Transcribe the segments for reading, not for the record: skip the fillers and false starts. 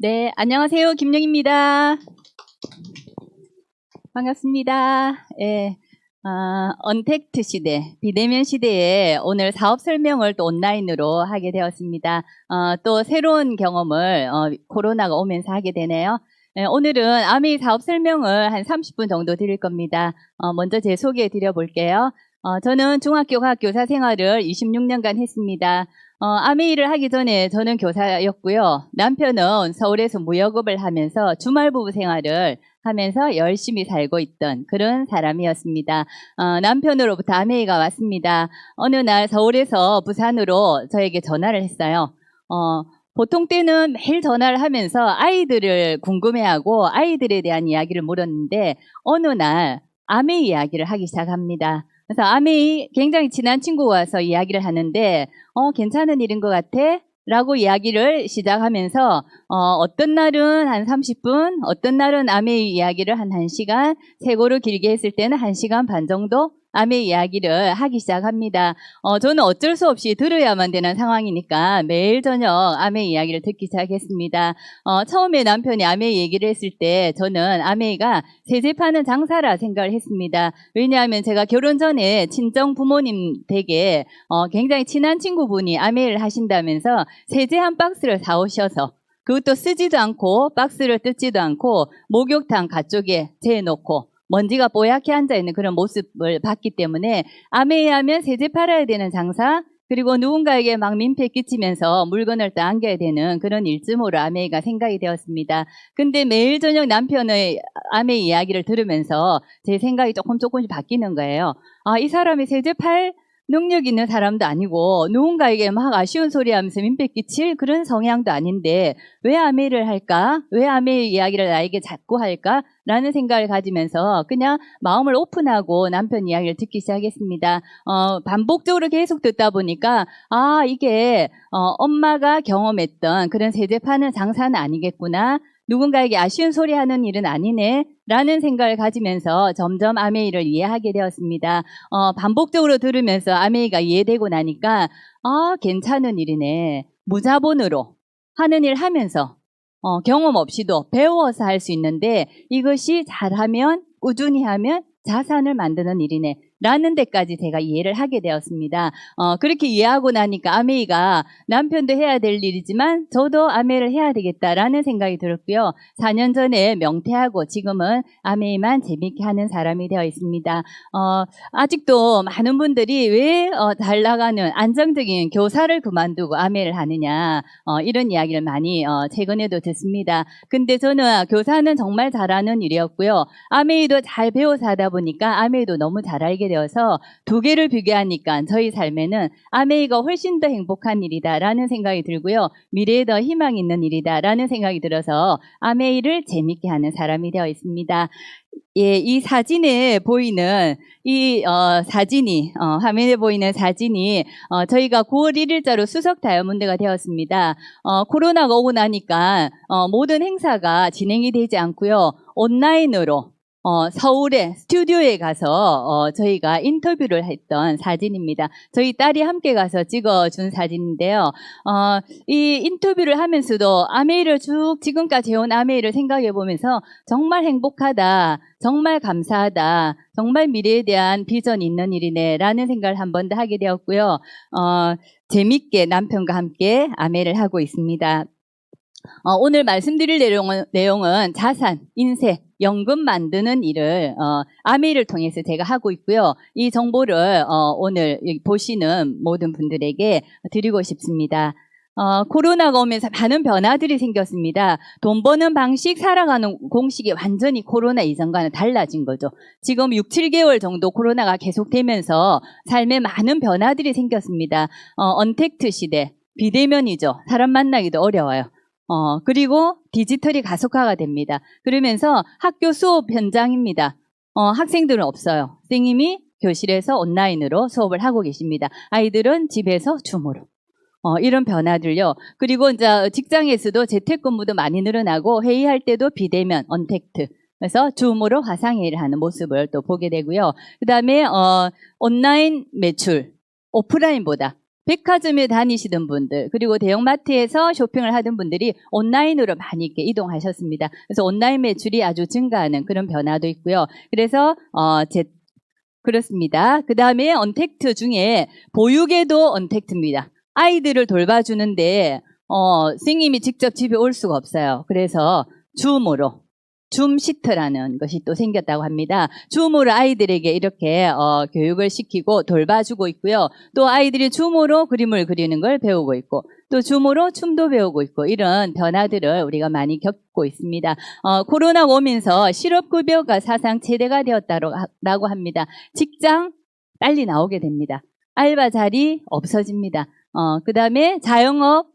네, 안녕하세요. 김영입니다. 반갑습니다. 예, 언택트 시대, 비대면 시대에 오늘 사업 설명을 또 온라인으로 하게 되었습니다. 또 새로운 경험을 코로나가 오면서 하게 되네요. 예, 오늘은 아메이 사업 설명을 한 30분 정도 드릴 겁니다. 먼저 제 소개 드려볼게요. 저는 중학교 과학 교사 생활을 26년간 했습니다. 아메이를 하기 전에 저는 교사였고요. 남편은 서울에서 무역업을 하면서 주말 부부 생활을 하면서 열심히 살고 있던 그런 사람이었습니다. 남편으로부터 아메이가 왔습니다. 어느 날 서울에서 부산으로 저에게 전화를 했어요. 보통 때는 매일 전화를 하면서 아이들을 궁금해하고 아이들에 대한 이야기를 물었는데 어느 날 아메이 이야기를 하기 시작합니다. 그래서 아메이 굉장히 친한 친구가 와서 이야기를 하는데 괜찮은 일인 것 같아? 라고 이야기를 시작하면서 어떤 날은 한 30분, 어떤 날은 아메이 이야기를 한 1시간, 최고로 길게 했을 때는 1시간 반 정도 아메이 이야기를 하기 시작합니다. 저는 어쩔 수 없이 들어야만 되는 상황이니까 매일 저녁 아메이 이야기를 듣기 시작했습니다. 처음에 남편이 아메이 얘기를 했을 때 저는 아메이가 세제 파는 장사라 생각을 했습니다. 왜냐하면 제가 결혼 전에 친정 부모님 댁에 굉장히 친한 친구분이 아메이를 하신다면서 세제 한 박스를 사오셔서 그것도 쓰지도 않고 박스를 뜯지도 않고 목욕탕 가쪽에 재놓고 먼지가 뽀얗게 앉아있는 그런 모습을 봤기 때문에 아메이 하면 세제 팔아야 되는 장사 그리고 누군가에게 막 민폐 끼치면서 물건을 또 안겨야 되는 그런 일쯤으로 아메이가 생각이 되었습니다. 근데 매일 저녁 남편의 아메이 이야기를 들으면서 제 생각이 조금씩 바뀌는 거예요. 이 사람이 세제 팔 능력 있는 사람도 아니고 누군가에게 막 아쉬운 소리 하면서 민폐 끼칠 그런 성향도 아닌데 왜 아메이를 할까? 왜 아메이 이야기를 나에게 자꾸 할까? 라는 생각을 가지면서 그냥 마음을 오픈하고 남편 이야기를 듣기 시작했습니다. 반복적으로 계속 듣다 보니까 이게 엄마가 경험했던 그런 세제 파는 장사는 아니겠구나. 누군가에게 아쉬운 소리 하는 일은 아니네. 라는 생각을 가지면서 점점 아메이를 이해하게 되었습니다. 반복적으로 들으면서 아메이가 이해되고 나니까 괜찮은 일이네. 무자본으로 하는 일 하면서 경험 없이도 배워서 할 수 있는데 이것이 잘하면 꾸준히 하면 자산을 만드는 일이네. 라는 데까지 제가 이해를 하게 되었습니다. 그렇게 이해하고 나니까 아메이가 남편도 해야 될 일이지만 저도 아메이를 해야 되겠다라는 생각이 들었고요. 4년 전에 명퇴하고 지금은 아메이만 재밌게 하는 사람이 되어 있습니다. 아직도 많은 분들이 왜 잘 나가는 안정적인 교사를 그만두고 아메이를 하느냐 이런 이야기를 많이 최근에도 듣습니다. 근데 저는 교사는 정말 잘하는 일이었고요. 아메이도 잘 배워서 하다 보니까 아메이도 너무 잘 알게 되어서 두 개를 비교하니까 저희 삶에는 아메이가 훨씬 더 행복한 일이다라는 생각이 들고요. 미래에 더 희망이 있는 일이다라는 생각이 들어서 아메이를 재밌게 하는 사람이 되어 있습니다. 예, 이 사진에 보이는 이 사진이 화면에 보이는 사진이 저희가 9월 1일자로 수석 다이아몬드가 되었습니다. 코로나가 오고 나니까 모든 행사가 진행이 되지 않고요. 온라인으로 서울의 스튜디오에 가서 저희가 인터뷰를 했던 사진입니다. 저희 딸이 함께 가서 찍어준 사진인데요. 이 인터뷰를 하면서도 아메이를 쭉 지금까지 해온 아메이를 생각해 보면서 정말 행복하다, 정말 감사하다, 정말 미래에 대한 비전이 있는 일이네 라는 생각을 한 번 더 하게 되었고요. 재밌게 남편과 함께 아메이를 하고 있습니다. 오늘 말씀드릴 내용은 자산, 인쇄, 연금 만드는 일을 아메이를 통해서 제가 하고 있고요. 이 정보를 오늘 보시는 모든 분들에게 드리고 싶습니다. 코로나가 오면서 많은 변화들이 생겼습니다. 돈 버는 방식, 살아가는 공식이 완전히 코로나 이전과는 달라진 거죠. 지금 6, 7개월 정도 코로나가 계속되면서 삶에 많은 변화들이 생겼습니다. 언택트 시대, 비대면이죠. 사람 만나기도 어려워요. 그리고 디지털이 가속화가 됩니다. 그러면서 학교 수업 현장입니다. 학생들은 없어요. 선생님이 교실에서 온라인으로 수업을 하고 계십니다. 아이들은 집에서 줌으로. 이런 변화들요. 그리고 이제 직장에서도 재택근무도 많이 늘어나고 회의할 때도 비대면, 언택트. 그래서 줌으로 화상회의를 하는 모습을 또 보게 되고요. 그 다음에 온라인 매출, 오프라인보다 백화점에 다니시던 분들, 그리고 대형마트에서 쇼핑을 하던 분들이 온라인으로 많이 이렇게 이동하셨습니다. 그래서 온라인 매출이 아주 증가하는 그런 변화도 있고요. 그래서 그렇습니다. 그 다음에 언택트 중에 보육에도 언택트입니다. 아이들을 돌봐주는데 선생님이 직접 집에 올 수가 없어요. 그래서 줌으로 줌시트라는 것이 또 생겼다고 합니다. 줌으로 아이들에게 이렇게 교육을 시키고 돌봐주고 있고요. 또 아이들이 줌으로 그림을 그리는 걸 배우고 있고 또 줌으로 춤도 배우고 있고 이런 변화들을 우리가 많이 겪고 있습니다. 코로나 오면서 실업급여가 사상 최대가 되었다고 합니다. 직장 빨리 나오게 됩니다. 알바 자리 없어집니다. 그 다음에 자영업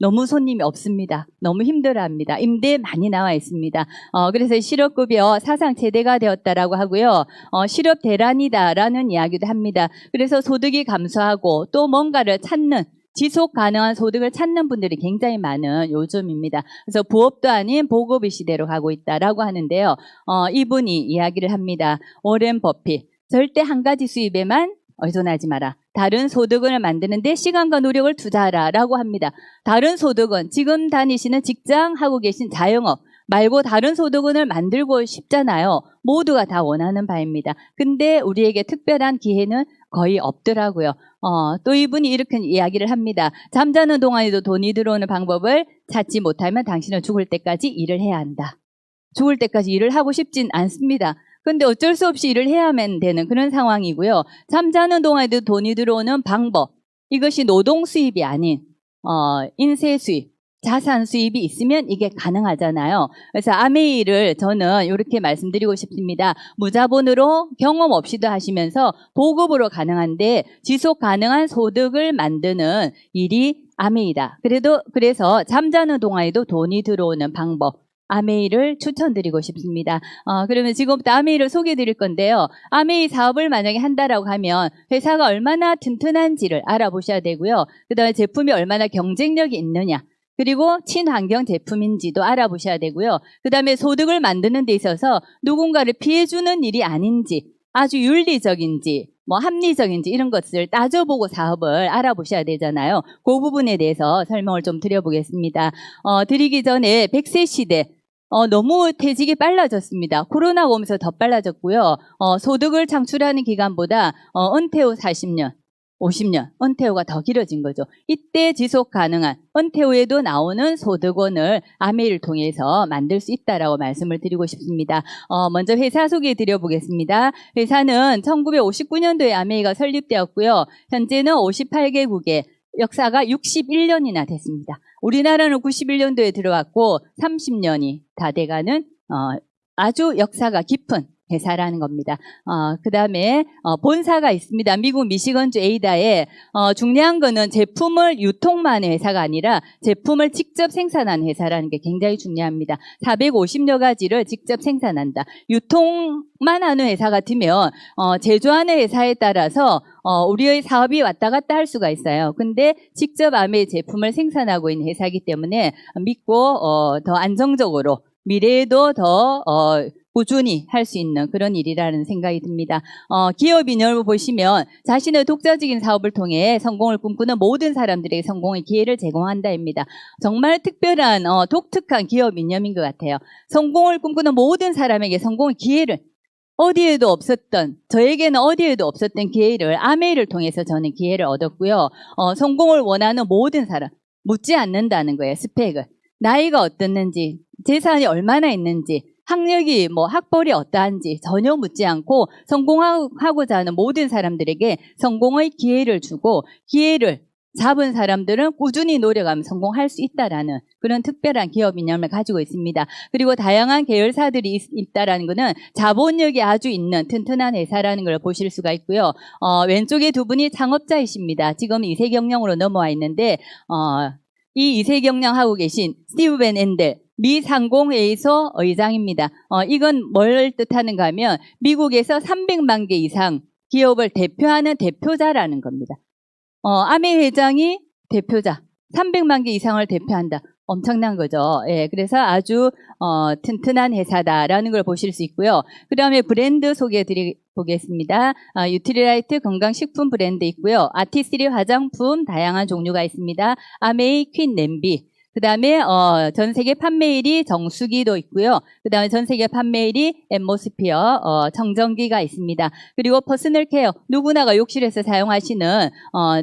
너무 손님이 없습니다. 너무 힘들어합니다. 임대 많이 나와 있습니다. 그래서 실업급여 사상 최대가 되었다라고 하고요. 실업 대란이다라는 이야기도 합니다. 그래서 소득이 감소하고 또 뭔가를 찾는 지속 가능한 소득을 찾는 분들이 굉장히 많은 요즘입니다. 그래서 부업도 아닌 보급의 시대로 가고 있다라고 하는데요. 이분이 이야기를 합니다. 워렌 버핏. 절대 한 가지 수입에만 의존하지 마라. 다른 소득을 만드는데 시간과 노력을 투자하라라고 합니다. 다른 소득은 지금 다니시는 직장 하고 계신 자영업 말고 다른 소득을 만들고 싶잖아요. 모두가 다 원하는 바입니다. 근데 우리에게 특별한 기회는 거의 없더라고요. 또 이분이 이렇게 이야기를 합니다. 잠자는 동안에도 돈이 들어오는 방법을 찾지 못하면 당신은 죽을 때까지 일을 해야 한다. 죽을 때까지 일을 하고 싶진 않습니다. 근데 어쩔 수 없이 일을 해야만 되는 그런 상황이고요. 잠자는 동안에도 돈이 들어오는 방법. 이것이 노동 수입이 아닌 인세 수입, 자산 수입이 있으면 이게 가능하잖아요. 그래서 아메이를 저는 이렇게 말씀드리고 싶습니다. 무자본으로 경험 없이도 하시면서 보급으로 가능한데 지속 가능한 소득을 만드는 일이 아메이다. 그래서 잠자는 동안에도 돈이 들어오는 방법. 아메이를 추천드리고 싶습니다. 그러면 지금부터 아메이를 소개해 드릴 건데요. 아메이 사업을 만약에 한다라고 하면 회사가 얼마나 튼튼한지를 알아보셔야 되고요. 그 다음에 제품이 얼마나 경쟁력이 있느냐. 그리고 친환경 제품인지도 알아보셔야 되고요. 그 다음에 소득을 만드는 데 있어서 누군가를 피해주는 일이 아닌지, 아주 윤리적인지, 합리적인지 이런 것을 따져보고 사업을 알아보셔야 되잖아요. 그 부분에 대해서 설명을 좀 드려보겠습니다. 드리기 전에 100세 시대, 너무 퇴직이 빨라졌습니다. 코로나 오면서 더 빨라졌고요. 소득을 창출하는 기간보다 은퇴 후 40년, 50년, 은퇴 후가 더 길어진 거죠. 이때 지속 가능한 은퇴 후에도 나오는 소득원을 아메이를 통해서 만들 수 있다라고 말씀을 드리고 싶습니다. 먼저 회사 소개해 드려보겠습니다. 회사는 1959년도에 아메이가 설립되었고요. 현재는 58개국에 역사가 61년이나 됐습니다. 우리나라는 91년도에 들어왔고 30년이 다 돼가는 아주 역사가 깊은 회사라는 겁니다. 그 다음에 본사가 있습니다. 미국 미시건주 에이다에 중요한 거는 제품을 유통만 하는 회사가 아니라 제품을 직접 생산하는 회사라는 게 굉장히 중요합니다. 450여 가지를 직접 생산한다. 유통만 하는 회사 같으면 제조하는 회사에 따라서 우리의 사업이 왔다 갔다 할 수가 있어요. 근데 직접 아메이 제품을 생산하고 있는 회사이기 때문에 믿고 더 안정적으로 미래에도 더 꾸준히 할 수 있는 그런 일이라는 생각이 듭니다. 기업 이념을 보시면 자신의 독자적인 사업을 통해 성공을 꿈꾸는 모든 사람들에게 성공의 기회를 제공한다입니다. 정말 특별한 독특한 기업 이념인 것 같아요. 성공을 꿈꾸는 모든 사람에게 성공의 기회를 어디에도 없었던, 저에게는 어디에도 없었던 기회를 아메이를 통해서 저는 기회를 얻었고요. 성공을 원하는 모든 사람, 묻지 않는다는 거예요. 스펙을. 나이가 어떻는지, 재산이 얼마나 있는지, 학력이 학벌이 어떠한지 전혀 묻지 않고 성공하고자 하는 모든 사람들에게 성공의 기회를 주고 기회를 잡은 사람들은 꾸준히 노력하면 성공할 수 있다라는 그런 특별한 기업 이념을 가지고 있습니다. 그리고 다양한 계열사들이 있다라는 것은 자본력이 아주 있는 튼튼한 회사라는 걸 보실 수가 있고요. 왼쪽에 두 분이 창업자이십니다. 지금 이세 경영으로 넘어와 있는데 이 이세 경영하고 계신 스티브 벤 앤델 미 상공회의소 의장입니다. 이건 뭘 뜻하는가 하면 미국에서 300만 개 이상 기업을 대표하는 대표자라는 겁니다. 아메이 회장이 대표자, 300만 개 이상을 대표한다. 엄청난 거죠. 예, 그래서 아주 튼튼한 회사다라는 걸 보실 수 있고요. 그 다음에 브랜드 소개해 보겠습니다. 유트리라이트 건강식품 브랜드 있고요. 아티스리 화장품 다양한 종류가 있습니다. 아메이 퀸 냄비. 그 다음에 전 세계 판매일이 정수기도 있고요. 그 다음에 전 세계 판매일이 앰모스피어 청정기가 있습니다. 그리고 퍼스널 케어, 누구나가 욕실에서 사용하시는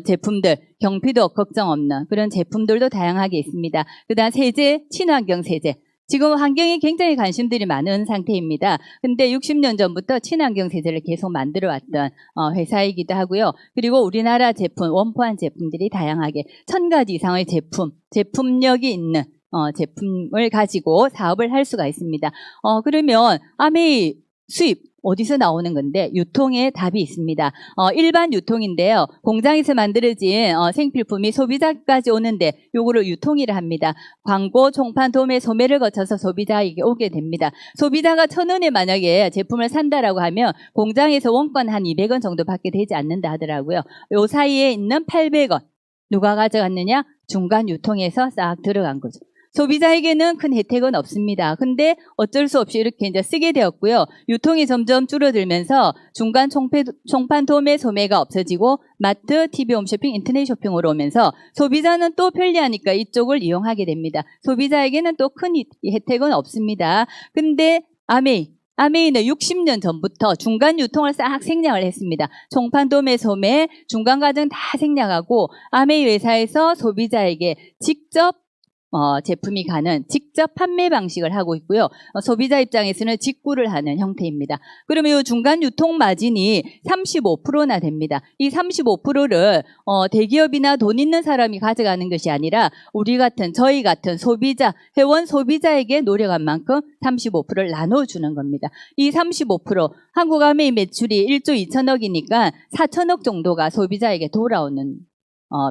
제품들, 경피도 걱정 없는 그런 제품들도 다양하게 있습니다. 그 다음 세제, 친환경 세제. 지금 환경에 굉장히 관심들이 많은 상태입니다. 근데 60년 전부터 친환경 세제를 계속 만들어 왔던 회사이기도 하고요. 그리고 우리나라 제품, 원포한 제품들이 다양하게 1000가지 이상의 제품력이 있는 제품을 가지고 사업을 할 수가 있습니다. 그러면 아메이 수입 어디서 나오는 건데 유통에 답이 있습니다. 일반 유통인데요. 공장에서 만들어진 생필품이 소비자까지 오는데 요거를 유통이라 합니다. 광고, 총판, 도매, 소매를 거쳐서 소비자에게 오게 됩니다. 소비자가 1000원에 만약에 제품을 산다라고 하면 공장에서 원가 한 200원 정도 밖에 되지 않는다 하더라고요. 요 사이에 있는 800원 누가 가져갔느냐? 중간 유통에서 싹 들어간 거죠. 소비자에게는 큰 혜택은 없습니다. 근데 어쩔 수 없이 이렇게 이제 쓰게 되었고요. 유통이 점점 줄어들면서 중간 총판 도매 소매가 없어지고 마트, TV 홈쇼핑, 인터넷 쇼핑으로 오면서 소비자는 또 편리하니까 이쪽을 이용하게 됩니다. 소비자에게는 또 큰 혜택은 없습니다. 근데 아메이는 60년 전부터 중간 유통을 싹 생략을 했습니다. 총판, 도매, 소매, 중간 과정 다 생략하고 아메이 회사에서 소비자에게 직접 제품이 가는 직접 판매 방식을 하고 있고요. 소비자 입장에서는 직구를 하는 형태입니다. 그러면 이 중간 유통 마진이 35%나 됩니다. 이 35%를 대기업이나 돈 있는 사람이 가져가는 것이 아니라 저희 같은 소비자, 회원 소비자에게 노력한 만큼 35%를 나눠주는 겁니다. 이 35%, 한국 아메이 매출이 1조 2천억이니까 4천억 정도가 소비자에게 돌아오는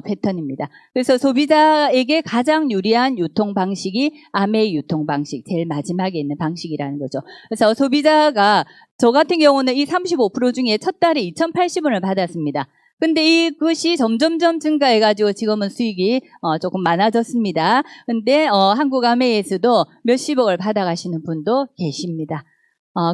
패턴입니다. 그래서 소비자에게 가장 유리한 유통 방식이 아메이 유통 방식, 제일 마지막에 있는 방식이라는 거죠. 그래서 소비자가 저 같은 경우는 이 35% 중에 첫 달에 2,080원을 받았습니다. 근데 이것이 점점점 증가해가지고 지금은 수익이 조금 많아졌습니다. 근데 한국 아메이에서도 몇십억을 받아가시는 분도 계십니다.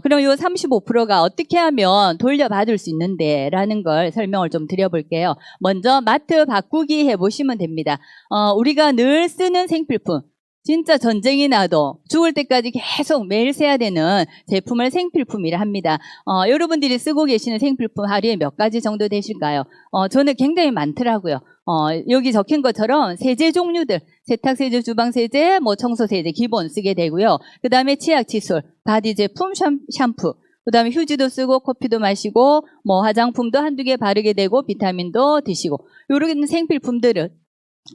그럼 이 35%가 어떻게 하면 돌려받을 수 있는데 라는 걸 설명을 좀 드려볼게요. 먼저 마트 바꾸기 해보시면 됩니다. 우리가 늘 쓰는 생필품, 진짜 전쟁이 나도 죽을 때까지 계속 매일 써야 되는 제품을 생필품이라 합니다. 여러분들이 쓰고 계시는 생필품 하루에 몇 가지 정도 되실까요? 저는 굉장히 많더라고요. 여기 적힌 것처럼 세제 종류들, 세탁세제, 주방세제, 청소세제 기본 쓰게 되고요. 그 다음에 치약, 칫솔, 바디 제품, 샴푸, 그 다음에 휴지도 쓰고 커피도 마시고 화장품도 한두 개 바르게 되고 비타민도 드시고 이런 생필품들은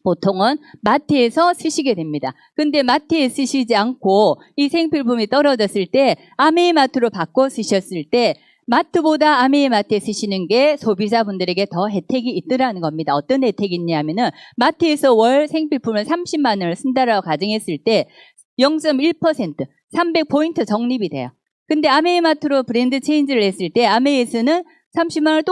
보통은 마트에서 쓰시게 됩니다. 근데 마트에 쓰시지 않고 이 생필품이 떨어졌을 때 아메이 마트로 바꿔 쓰셨을 때 마트보다 아메이 마트에 쓰시는 게 소비자분들에게 더 혜택이 있더라는 겁니다. 어떤 혜택이 있냐면은 마트에서 월 생필품을 30만 원을 쓴다라고 가정했을 때 0.1% 300포인트 적립이 돼요. 근데 아메이 마트로 브랜드 체인지를 했을 때 아메이에서는 30만 원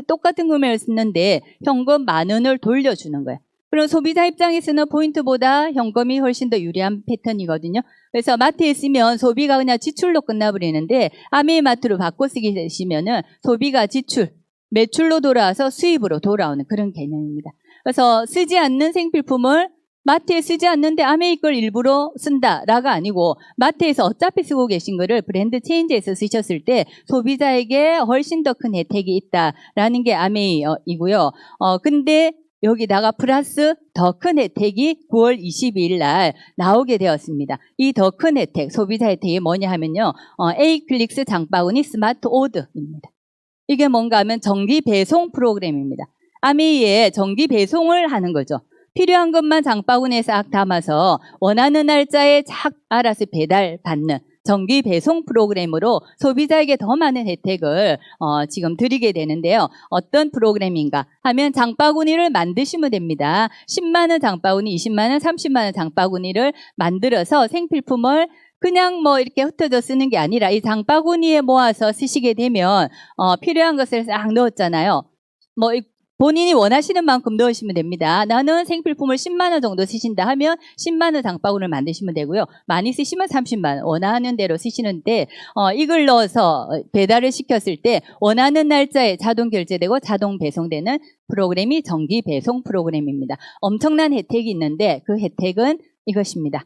똑같은 금액을 쓰는데 현금 10,000원을 돌려주는 거예요. 그럼 소비자 입장에서는 포인트보다 현금이 훨씬 더 유리한 패턴이거든요. 그래서 마트에 쓰면 소비가 그냥 지출로 끝나버리는데 아메이 마트로 바꿔 쓰게 되시면은 소비가 매출로 돌아와서 수입으로 돌아오는 그런 개념입니다. 그래서 쓰지 않는 생필품을 마트에 쓰지 않는데 아메이 걸 일부러 쓴다라가 아니고 마트에서 어차피 쓰고 계신 거를 브랜드 체인지에서 쓰셨을 때 소비자에게 훨씬 더 큰 혜택이 있다라는 게 아메이이고요. 근데 여기다가 플러스 더 큰 혜택이 9월 22일 날 나오게 되었습니다. 이 더 큰 혜택, 소비자 혜택이 뭐냐 하면요. 에이클릭스 장바구니 스마트 오드입니다. 이게 뭔가 하면 정기 배송 프로그램입니다. 아메이에 정기 배송을 하는 거죠. 필요한 것만 장바구니에 싹 담아서 원하는 날짜에 착 알아서 배달받는 정기 배송 프로그램으로 소비자에게 더 많은 혜택을 지금 드리게 되는데요. 어떤 프로그램인가 하면 장바구니를 만드시면 됩니다. 10만 원 장바구니, 20만 원, 30만 원 장바구니를 만들어서 생필품을 그냥 이렇게 흩어져 쓰는 게 아니라 이 장바구니에 모아서 쓰시게 되면 필요한 것을 싹 넣었잖아요. 본인이 원하시는 만큼 넣으시면 됩니다. 나는 생필품을 10만 원 정도 쓰신다 하면 10만 원 장바구니를 만드시면 되고요. 많이 쓰시면 30만 원, 원하는 대로 쓰시는데 이걸 넣어서 배달을 시켰을 때 원하는 날짜에 자동 결제되고 자동 배송되는 프로그램이 정기 배송 프로그램입니다. 엄청난 혜택이 있는데 그 혜택은 이것입니다.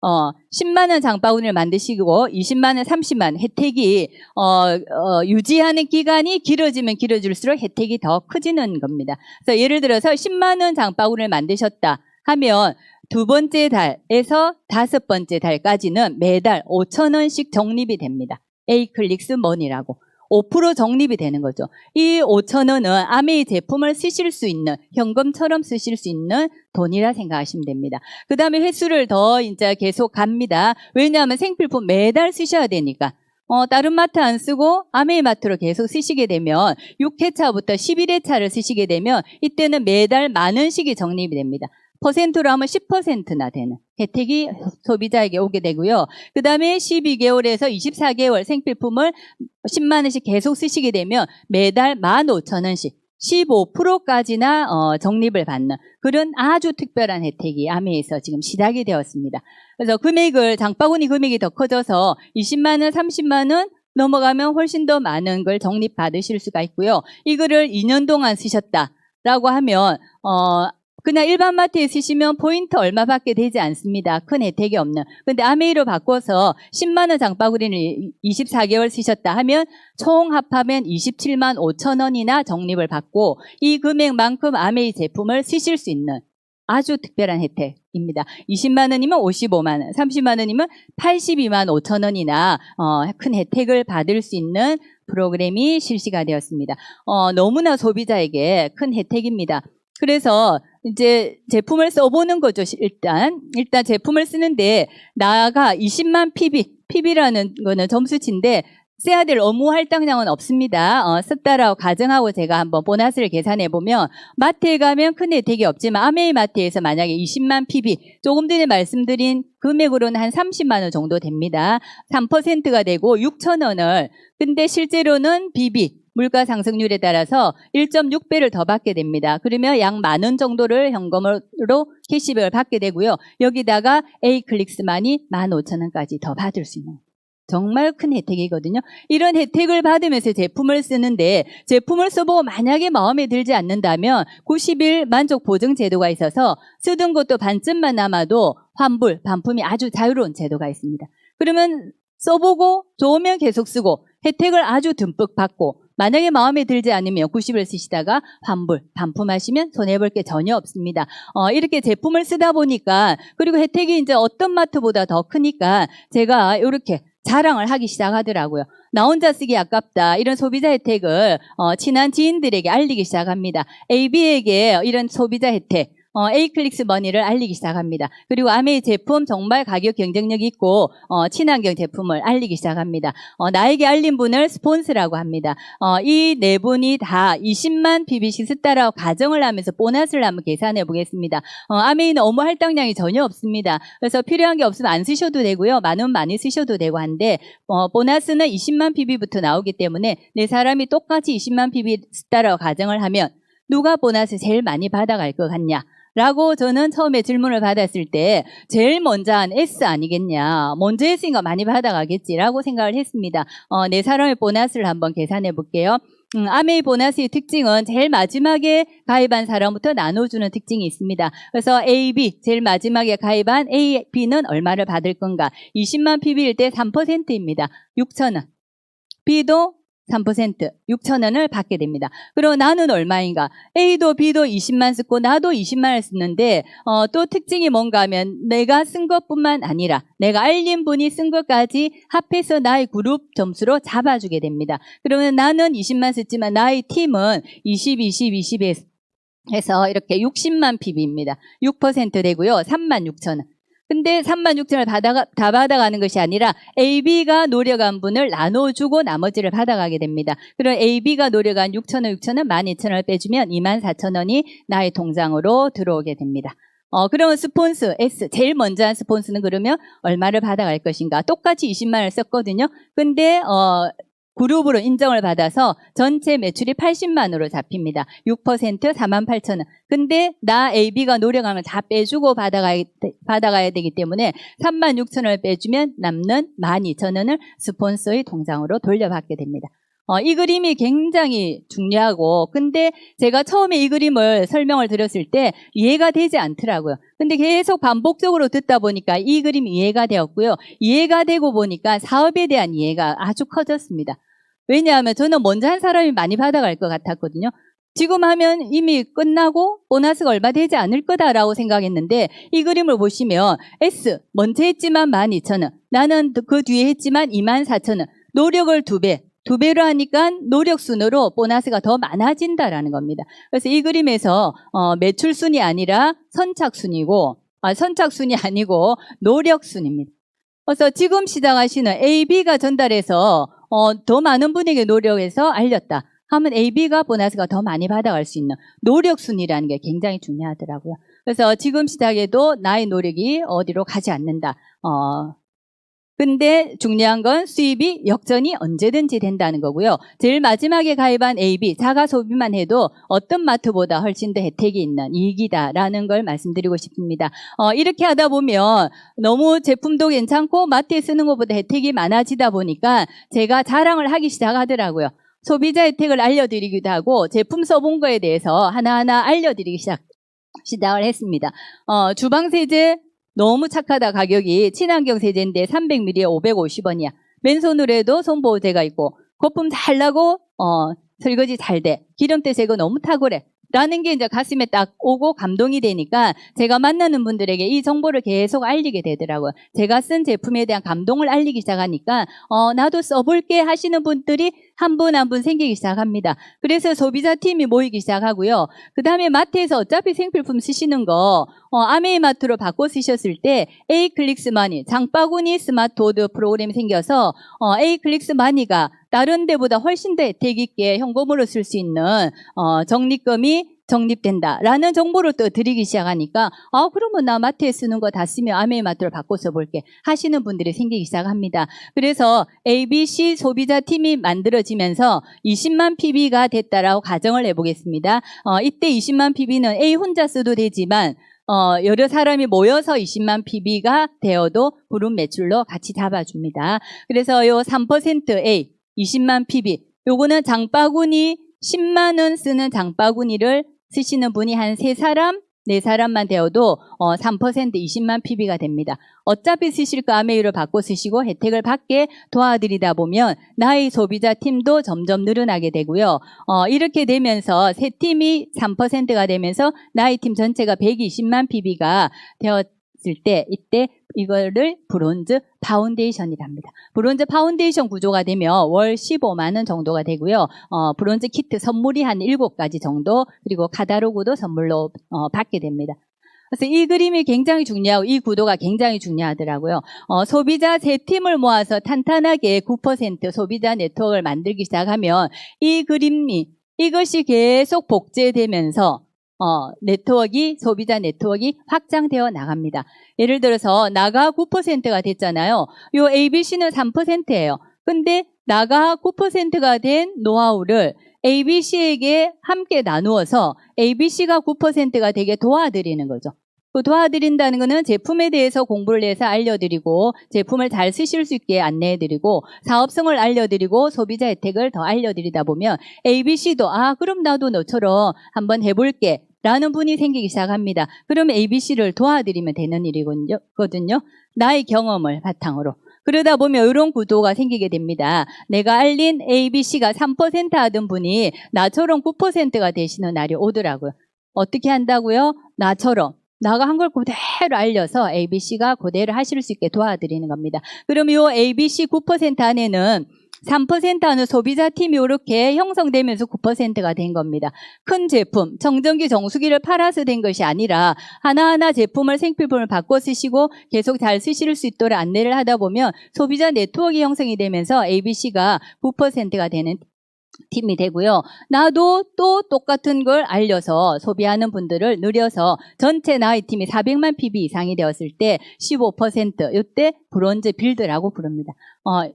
10만 원 장바구니를 만드시고 20만 원, 30만 원 혜택이 유지하는 기간이 길어지면 길어질수록 혜택이 더 커지는 겁니다. 그래서 예를 들어서 10만 원 장바구니를 만드셨다 하면 두 번째 달에서 다섯 번째 달까지는 매달 5천 원씩 적립이 됩니다. A클릭스 머니라고. 5% 적립이 되는 거죠. 이 5천 원은 아메이 제품을 쓰실 수 있는, 현금처럼 쓰실 수 있는 돈이라 생각하시면 됩니다. 그 다음에 횟수를 더 이제 계속 갑니다. 왜냐하면 생필품 매달 쓰셔야 되니까. 다른 마트 안 쓰고 아메이 마트로 계속 쓰시게 되면 6회차부터 11회차를 쓰시게 되면 이때는 매달 만 원씩이 적립이 됩니다. 퍼센트로 하면 10%나 되는 혜택이 소비자에게 오게 되고요. 그 다음에 12개월에서 24개월 생필품을 10만 원씩 계속 쓰시게 되면 매달 15,000원씩 15%까지나 적립을 받는 그런 아주 특별한 혜택이 아메에서 지금 시작이 되었습니다. 그래서 금액을 장바구니 금액이 더 커져서 20만 원, 30만 원 넘어가면 훨씬 더 많은 걸 적립 받으실 수가 있고요. 이거를 2년 동안 쓰셨다라고 하면 그냥 일반 마트에 쓰시면 포인트 얼마 받게 되지 않습니다. 큰 혜택이 없는. 근데 아메이로 바꿔서 10만 원 장바구니를 24개월 쓰셨다 하면 총 합하면 27만 5천 원이나 적립을 받고 이 금액만큼 아메이 제품을 쓰실 수 있는 아주 특별한 혜택입니다. 20만 원이면 55만 원, 30만 원이면 82만 5천 원이나 큰 혜택을 받을 수 있는 프로그램이 실시가 되었습니다. 너무나 소비자에게 큰 혜택입니다. 그래서 이제 제품을 써보는 거죠. 일단 제품을 쓰는데 나가 20만 PB라는 거는 점수치인데 써야 될 업무 할당량은 없습니다. 썼다라고 가정하고 제가 한번 보너스를 계산해 보면 마트에 가면 큰 혜택이 없지만 아메이 마트에서 만약에 20만 PB 조금 전에 말씀드린 금액으로는 한 30만 원 정도 됩니다. 3%가 되고 6천 원을 근데 실제로는 BB 물가 상승률에 따라서 1.6배를 더 받게 됩니다. 그러면 약 만 원 정도를 현금으로 캐시백을 받게 되고요. 여기다가 A클릭스만이 15,000원까지 더 받을 수 있는 정말 큰 혜택이거든요. 이런 혜택을 받으면서 제품을 쓰는데 제품을 써보고 만약에 마음에 들지 않는다면 90일 만족 보증 제도가 있어서 쓰던 것도 반쯤만 남아도 환불, 반품이 아주 자유로운 제도가 있습니다. 그러면 써보고 좋으면 계속 쓰고 혜택을 아주 듬뿍 받고 만약에 마음에 들지 않으면 90일 쓰시다가 환불, 반품하시면 손해볼 게 전혀 없습니다. 이렇게 제품을 쓰다 보니까 그리고 혜택이 이제 어떤 마트보다 더 크니까 제가 이렇게 자랑을 하기 시작하더라고요. 나 혼자 쓰기 아깝다. 이런 소비자 혜택을 친한 지인들에게 알리기 시작합니다. AB에게 이런 소비자 혜택 A클릭스 머니를 알리기 시작합니다. 그리고 아메이 제품 정말 가격 경쟁력 있고 친환경 제품을 알리기 시작합니다. 나에게 알린 분을 스폰스라고 합니다. 이 네 분이 다 20만 PB씩 썼다라고 가정을 하면서 보너스를 한번 계산해 보겠습니다. 아메이는 업무 할당량이 전혀 없습니다. 그래서 필요한 게 없으면 안 쓰셔도 되고요. 많으면 많이 쓰셔도 되고 한데 보너스는 20만 PB부터 나오기 때문에 네 사람이 똑같이 20만 PB 썼다라고 가정을 하면 누가 보너스 제일 많이 받아갈 것 같냐? 라고 저는 처음에 질문을 받았을 때 제일 먼저 한 S 아니겠냐. 먼저 했으니까 많이 받아가겠지라고 생각을 했습니다. 네 사람의 보너스를 한번 계산해 볼게요. 아메이 보너스의 특징은 제일 마지막에 가입한 사람부터 나눠주는 특징이 있습니다. 그래서 A, B 제일 마지막에 가입한 A, B는 얼마를 받을 건가. 20만 PB일 때 3%입니다. 6,000원. B도 3%, 6,000원을 받게 됩니다. 그리고 나는 얼마인가? A도 B도 20만 쓰고 나도 20만을 쓰는데 또 특징이 뭔가 하면 내가 쓴 것뿐만 아니라 내가 알린 분이 쓴 것까지 합해서 나의 그룹 점수로 잡아주게 됩니다. 그러면 나는 20만 썼지만 나의 팀은 20, 20, 20 해서 이렇게 60만 PB입니다. 6% 되고요. 36,000원. 근데 36,000원을 다 받아가는 것이 아니라 AB가 노력한 분을 나눠주고 나머지를 받아가게 됩니다. 그럼 AB가 노력한 6,000원, 6,000원, 12,000원을 빼주면 24,000원이 나의 통장으로 들어오게 됩니다. 그러면 스폰스 S, 제일 먼저 한 스폰스는 그러면 얼마를 받아갈 것인가? 똑같이 20만을 썼거든요. 근데 그룹으로 인정을 받아서 전체 매출이 80만으로 잡힙니다. 6% 48,000원. 근데 나 AB가 노력한 걸 다 빼주고 받아가야 되기 때문에 36,000원을 빼주면 남는 12,000원을 스폰서의 통장으로 돌려받게 됩니다. 이 그림이 굉장히 중요하고, 근데 제가 처음에 이 그림을 설명을 드렸을 때 이해가 되지 않더라고요. 근데 계속 반복적으로 듣다 보니까 이 그림이 이해가 되었고요. 이해가 되고 보니까 사업에 대한 이해가 아주 커졌습니다. 왜냐하면 저는 먼저 한 사람이 많이 받아갈 것 같았거든요. 지금 하면 이미 끝나고 보너스가 얼마 되지 않을 거다라고 생각했는데, 이 그림을 보시면 S, 먼저 했지만 12,000원, 나는 그 뒤에 했지만 24,000원, 노력을 2배. 2배로 하니까 노력 순으로 보너스가 더 많아진다라는 겁니다. 그래서 이 그림에서 매출 순이 아니라 선착순이고, 선착순이 아니고 노력 순입니다. 그래서 지금 시작하시는 AB가 전달해서 더 많은 분에게 노력해서 알렸다 하면 AB가 보너스가 더 많이 받아갈 수 있는 노력 순이라는 게 굉장히 중요하더라고요. 그래서 지금 시작해도 나의 노력이 어디로 가지 않는다. 근데 중요한 건 수입이 역전이 언제든지 된다는 거고요. 제일 마지막에 가입한 AB, 자가 소비만 해도 어떤 마트보다 훨씬 더 혜택이 있는 이익이다라는 걸 말씀드리고 싶습니다. 이렇게 하다 보면 너무 제품도 괜찮고 마트에 쓰는 것보다 혜택이 많아지다 보니까 제가 자랑을 하기 시작하더라고요. 소비자 혜택을 알려드리기도 하고 제품 써본 거에 대해서 하나하나 알려드리기 시작을 했습니다. 주방세제 너무 착하다. 가격이 친환경 세제인데 300ml에 550원이야. 맨손으로 해도 손보호제가 있고 거품 잘 나고 설거지 잘 돼. 기름때 제거 너무 탁월해. 라는 게 이제 가슴에 딱 오고 감동이 되니까 제가 만나는 분들에게 이 정보를 계속 알리게 되더라고요. 제가 쓴 제품에 대한 감동을 알리기 시작하니까 나도 써볼게 하시는 분들이 한 분 한 분 생기기 시작합니다. 그래서 소비자 팀이 모이기 시작하고요. 그 다음에 마트에서 어차피 생필품 쓰시는 거 아메이 마트로 바꿔 쓰셨을 때 에이클릭스마니 장바구니 스마트워드 프로그램이 생겨서 에이클릭스마니가 다른 데보다 훨씬 더 혜택 있게 현금으로 쓸 수 있는 적립금이 적립된다라는 정보를 또 드리기 시작하니까 그러면 나 마트에 쓰는 거 다 쓰면 아메이 마트로 바꿔 써볼게 하시는 분들이 생기기 시작합니다. 그래서 ABC 소비자 팀이 만들어지면서 20만 PB가 됐다라고 가정을 해보겠습니다. 이때 20만 PB는 A 혼자 써도 되지만 여러 사람이 모여서 20만 PB가 되어도 그룹 매출로 같이 잡아줍니다. 그래서 요 3% A 20만 PB 요거는 장바구니 10만 원 쓰는 장바구니를 쓰시는 분이 한 3사람, 4사람만 되어도 3% 20만 PB가 됩니다. 어차피 쓰실 거 아메이로 바꿔 쓰시고 혜택을 받게 도와드리다 보면 나의 소비자 팀도 점점 늘어나게 되고요. 이렇게 되면서 세 팀이 3%가 되면서 나의 팀 전체가 120만 PB가 되었을 때 이때 이거를 브론즈 파운데이션이랍니다. 브론즈 파운데이션 구조가 되면 월 15만 원 정도가 되고요. 브론즈 키트 선물이 한 7가지 정도 그리고 카다로그도 선물로 받게 됩니다. 그래서 이 그림이 굉장히 중요하고 이 구도가 굉장히 중요하더라고요. 소비자 세 팀을 모아서 탄탄하게 9% 소비자 네트워크를 만들기 시작하면 이 그림이 이것이 계속 복제되면서 소비자 네트워크가 확장되어 나갑니다. 예를 들어서 나가 9%가 됐잖아요. 요 ABC는 3%예요. 근데 나가 9%가 된 노하우를 ABC에게 함께 나누어서 ABC가 9%가 되게 도와드리는 거죠. 그 도와드린다는 거는 제품에 대해서 공부를 해서 알려드리고 제품을 잘 쓰실 수 있게 안내해드리고 사업성을 알려드리고 소비자 혜택을 더 알려드리다 보면 ABC도 그럼 나도 너처럼 한번 해볼게 라는 분이 생기기 시작합니다. 그러면 ABC를 도와드리면 되는 일이거든요. 나의 경험을 바탕으로. 그러다 보면 이런 구도가 생기게 됩니다. 내가 알린 ABC가 3% 하던 분이 나처럼 9%가 되시는 날이 오더라고요. 어떻게 한다고요? 나처럼. 나가 한 걸 그대로 알려서 ABC가 그대로 하실 수 있게 도와드리는 겁니다. 그럼 이 ABC 9% 안에는 3% 하는 소비자 팀이 이렇게 형성되면서 9%가 된 겁니다. 큰 제품, 청정기, 정수기를 팔아서 된 것이 아니라 하나하나 제품을 생필품을 바꿔 쓰시고 계속 잘 쓰실 수 있도록 안내를 하다 보면 소비자 네트워크 형성이 되면서 ABC가 9%가 되는 팀이 되고요. 나도 또 똑같은 걸 알려서 소비하는 분들을 늘려서 전체 나의 팀이 400만 PB 이상이 되었을 때 15% 이때 브론즈 빌드라고 부릅니다.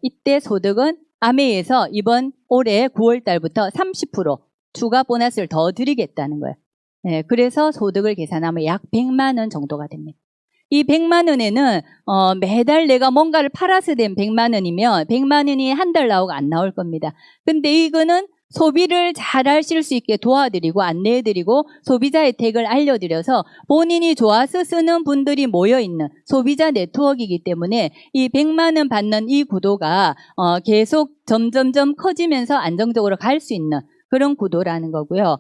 이때 소득은 아메이에서 이번 올해 9월 달부터 30% 추가 보너스를 더 드리겠다는 거예요. 네, 그래서 소득을 계산하면 약 100만 원 정도가 됩니다. 이 100만 원에는 매달 내가 뭔가를 팔아서 된 100만 원이면 100만 원이 한 달 나오고 안 나올 겁니다. 근데 이거는 소비를 잘 하실 수 있게 도와드리고 안내해드리고 소비자 혜택을 알려드려서 본인이 좋아서 쓰는 분들이 모여있는 소비자 네트워크이기 때문에 이 100만 원 받는 이 구도가 계속 점점점 커지면서 안정적으로 갈 수 있는 그런 구도라는 거고요.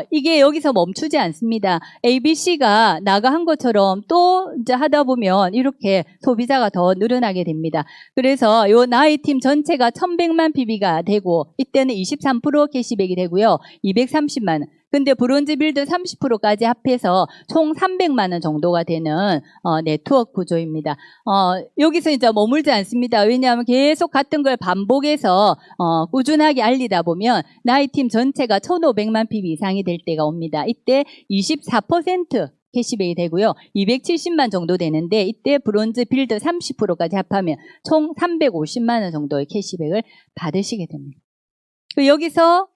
이게 여기서 멈추지 않습니다. ABC가 나가 한 것처럼 또 이제 하다 보면 이렇게 소비자가 더 늘어나게 됩니다. 그래서 요 나의 팀 전체가 1100만 PB가 되고 이때는 23% 캐시백이 되고요. 230만 원. 근데 브론즈 빌드 30%까지 합해서 총 300만 원 정도가 되는 네트워크 구조입니다. 여기서 이제 머물지 않습니다. 왜냐하면 계속 같은 걸 반복해서 꾸준하게 알리다 보면 나의 팀 전체가 1500만 PB 이상이 될 때가 옵니다. 이때 24% 캐시백이 되고요. 270만 정도 되는데 이때 브론즈 빌드 30%까지 합하면 총 350만 원 정도의 캐시백을 받으시게 됩니다. 여기서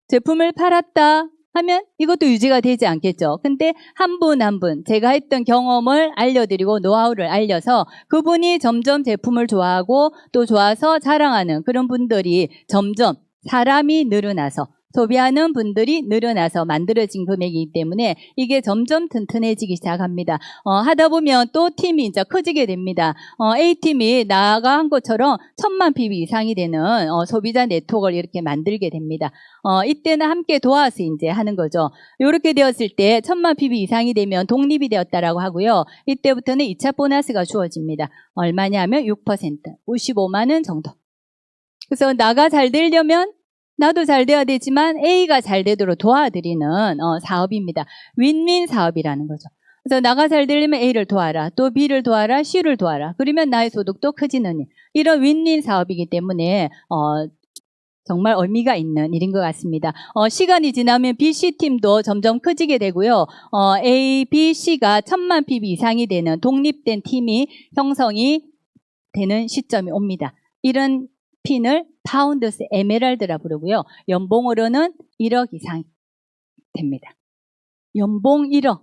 제품을 팔았다 하면 이것도 유지가 되지 않겠죠. 근데 한 분 한 분 제가 했던 경험을 알려드리고 노하우를 알려서 그분이 점점 제품을 좋아하고 또 좋아서 자랑하는 그런 분들이 점점 사람이 늘어나서 소비하는 분들이 늘어나서 만들어진 금액이기 때문에 이게 점점 튼튼해지기 시작합니다. 하다 보면 또 팀이 이제 커지게 됩니다. A팀이 나가 한 것처럼 1000만 PB 이상이 되는 소비자 네트워크를 이렇게 만들게 됩니다. 이때는 함께 도와서 이제 하는 거죠. 이렇게 되었을 때 1000만 PB 이상이 되면 독립이 되었다라고 하고요. 이때부터는 2차 보너스가 주어집니다. 얼마냐면 6%, 55만 원 정도. 그래서 나가 잘 되려면 나도 잘 돼야 되지만 A가 잘 되도록 도와드리는 사업입니다. 윈윈 사업이라는 거죠. 그래서 나가 잘 되려면 A를 도와라. 또 B를 도와라. C를 도와라. 그러면 나의 소득도 커지는 이런 윈윈 사업이기 때문에 정말 의미가 있는 일인 것 같습니다. 시간이 지나면 BC팀도 점점 커지게 되고요. A, B, C가 1000만 PB 이상이 되는 독립된 팀이 형성이 되는 시점이 옵니다. 이런 핀을 파운드스 에메랄드라 부르고요. 연봉으로는 1억 이상 됩니다. 연봉 1억.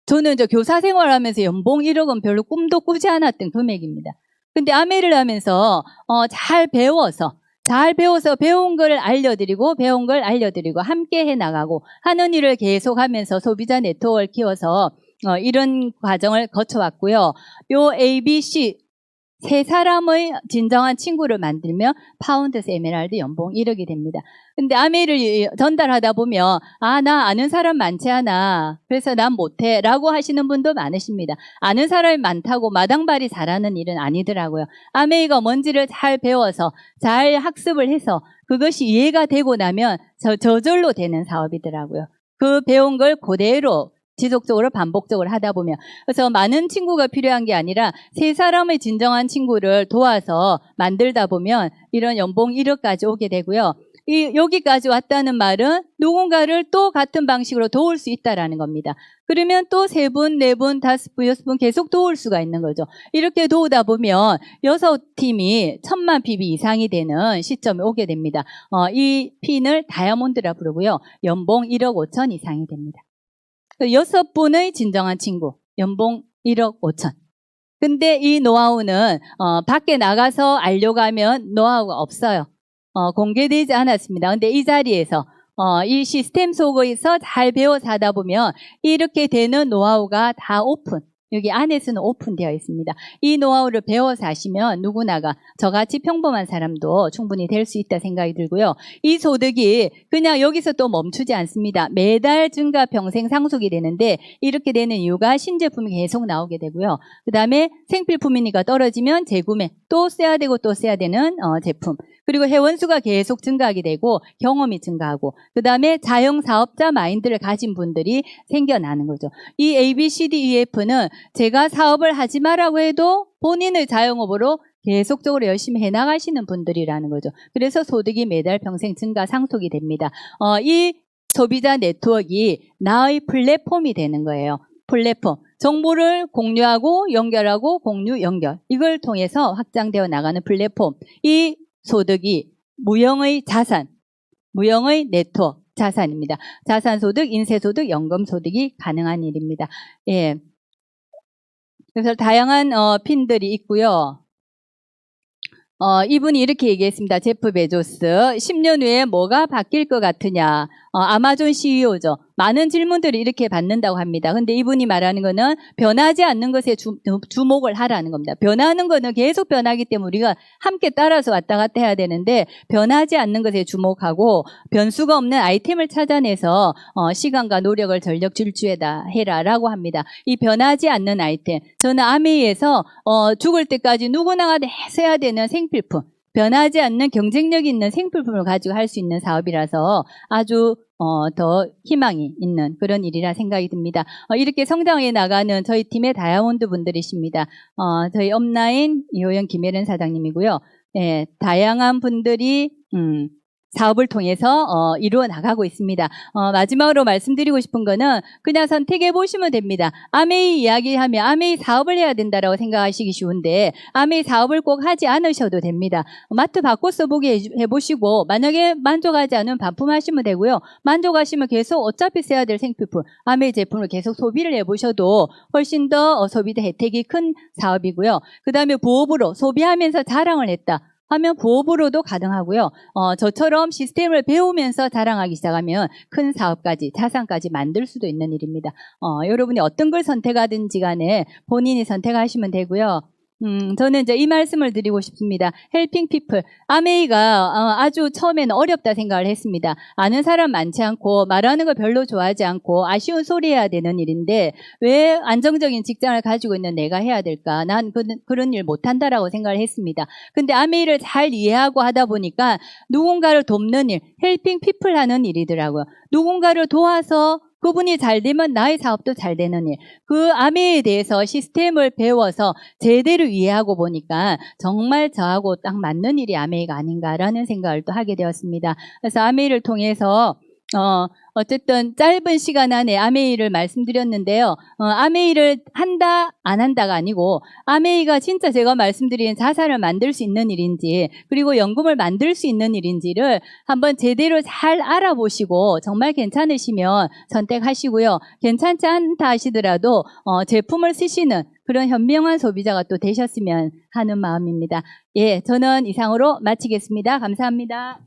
저는 이제 교사 생활하면서 연봉 1억은 별로 꿈도 꾸지 않았던 금액입니다. 근데 아메를 하면서 잘 배워서 배운 걸 알려드리고 함께 해나가고 하는 일을 계속하면서 소비자 네트워크를 키워서 이런 과정을 거쳐왔고요. 요 ABC 세 사람의 진정한 친구를 만들면 파운드스 에메랄드 연봉 1억이 됩니다. 근데 아메를 전달하다 보면 나 아는 사람 많지 않아. 그래서 난 못해 라고 하시는 분도 많으십니다. 아는 사람이 많다고 마당발이 잘하는 일은 아니더라고요. 아메이가 뭔지를 잘 배워서 잘 학습을 해서 그것이 이해가 되고 나면 저절로 되는 사업이더라고요. 그 배운 걸 그대로 지속적으로 반복적으로 하다 보면. 그래서 많은 친구가 필요한 게 아니라 세 사람의 진정한 친구를 도와서 만들다 보면 이런 연봉 1억까지 오게 되고요. 여기까지 왔다는 말은 누군가를 또 같은 방식으로 도울 수 있다라는 겁니다. 그러면 또 3분, 4분, 5분, 6분 계속 도울 수가 있는 거죠. 이렇게 도우다 보면 6팀이 1000만 PB 이상이 되는 시점에 오게 됩니다. 이 핀을 다이아몬드라 부르고요. 연봉 1억 5천 이상이 됩니다. 6분의 진정한 친구, 연봉 1억 5천. 근데 이 노하우는 밖에 나가서 알려고 하면 노하우가 없어요. 공개되지 않았습니다. 근데 이 자리에서 이 시스템 속에서 잘 배워서 하다 보면 이렇게 되는 노하우가 다 오픈. 여기 안에서는 오픈되어 있습니다. 이 노하우를 배워서 하시면 누구나가 저같이 평범한 사람도 충분히 될 수 있다 생각이 들고요. 이 소득이 그냥 여기서 또 멈추지 않습니다. 매달 증가 평생 상속이 되는데 이렇게 되는 이유가 신제품이 계속 나오게 되고요. 그 다음에 생필품이니까 떨어지면 재구매, 또 써야 되고 또 써야 되는 제품. 그리고 회원수가 계속 증가하게 되고 경험이 증가하고 그 다음에 자영사업자 마인드를 가진 분들이 생겨나는 거죠. 이 ABCDEF는 제가 사업을 하지 말라고 해도 본인의 자영업으로 계속적으로 열심히 해나가시는 분들이라는 거죠. 그래서 소득이 매달 평생 증가 상속이 됩니다. 이 소비자 네트워크가 나의 플랫폼이 되는 거예요. 플랫폼. 정보를 공유하고 연결하고 공유 연결. 이걸 통해서 확장되어 나가는 플랫폼. 이 소득이 무형의 자산, 무형의 네트워크 자산입니다. 자산소득, 인세소득, 연금소득이 가능한 일입니다. 예. 그래서 다양한 핀들이 있고요. 이분이 이렇게 얘기했습니다. 제프 베조스. 10년 후에 뭐가 바뀔 것 같으냐. 아마존 CEO죠. 많은 질문들을 이렇게 받는다고 합니다. 근데 이분이 말하는 거는 변하지 않는 것에 주목을 하라는 겁니다. 변하는 거는 계속 변하기 때문에 우리가 함께 따라서 왔다 갔다 해야 되는데 변하지 않는 것에 주목하고 변수가 없는 아이템을 찾아내서 시간과 노력을 전력 질주해다 해라라고 합니다. 이 변하지 않는 아이템. 저는 아메이에서 죽을 때까지 누구나가 내서야 되는 생필품. 변하지 않는 경쟁력 있는 생필품을 가지고 할 수 있는 사업이라서 아주 더 희망이 있는 그런 일이라 생각이 듭니다. 이렇게 성장해 나가는 저희 팀의 다이아몬드 분들이십니다. 저희 업라인 이호영 김혜련 사장님이고요. 네, 다양한 분들이 사업을 통해서 이루어 나가고 있습니다. 마지막으로 말씀드리고 싶은 거는 그냥 선택해 보시면 됩니다. 아메이 이야기하면 아메이 사업을 해야 된다라고 생각하시기 쉬운데 아메이 사업을 꼭 하지 않으셔도 됩니다. 마트 바꿔 써보기 해보시고 만약에 만족하지 않으면 반품하시면 되고요. 만족하시면 계속 어차피 써야 될 생필품 아메이 제품을 계속 소비를 해보셔도 훨씬 더 소비자 혜택이 큰 사업이고요. 그 다음에 부업으로 소비하면서 자랑을 했다 하면 부업으로도 가능하고요. 저처럼 시스템을 배우면서 자랑하기 시작하면 큰 사업까지, 자산까지 만들 수도 있는 일입니다. 여러분이 어떤 걸 선택하든지 간에 본인이 선택하시면 되고요. 저는 이제 이 말씀을 드리고 싶습니다. 헬핑 피플. 아메이가 아주 처음에는 어렵다 생각을 했습니다. 아는 사람 많지 않고 말하는 걸 별로 좋아하지 않고 아쉬운 소리 해야 되는 일인데 왜 안정적인 직장을 가지고 있는 내가 해야 될까? 난 그런 일 못한다라고 생각을 했습니다. 근데 아메이를 잘 이해하고 하다 보니까 누군가를 돕는 일, 헬핑 피플 하는 일이더라고요. 누군가를 도와서 그분이 잘 되면 나의 사업도 잘 되는 일. 그 아메이에 대해서 시스템을 배워서 제대로 이해하고 보니까 정말 저하고 딱 맞는 일이 아메이가 아닌가라는 생각을 또 하게 되었습니다. 그래서 아메이를 통해서 어쨌든 짧은 시간 안에 아메이를 말씀드렸는데요. 아메이를 한다, 안 한다가 아니고 아메이가 진짜 제가 말씀드린 자산을 만들 수 있는 일인지 그리고 연금을 만들 수 있는 일인지를 한번 제대로 잘 알아보시고 정말 괜찮으시면 선택하시고요. 괜찮지 않다 하시더라도 제품을 쓰시는 그런 현명한 소비자가 또 되셨으면 하는 마음입니다. 예, 저는 이상으로 마치겠습니다. 감사합니다.